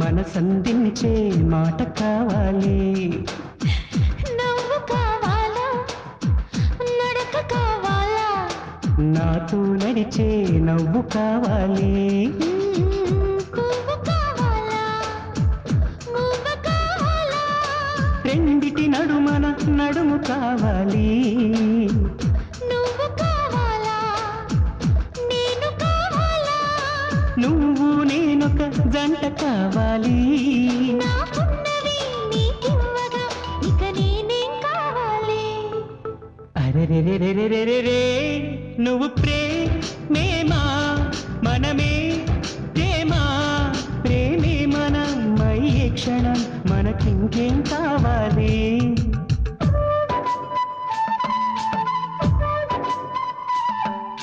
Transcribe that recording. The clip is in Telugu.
మనసందించే మాట కావాలి. నవ్వు కావాలా నడక కావాలా నాతో నడిచే నవ్వు కావాలి. పువ్వు కావాలా మువ్వ కావాలా రెండిటి నడుమన నడుము కావాలి. నువ్వు కావాలా నేను కావాలా నువ్వు నేనొక జంట కావాలి. నాకున్నవి నీకివ్వగా ఇక నేనేం కావాలి. అరెరెరెరెరెరెరే నువ్వు ప్రేమ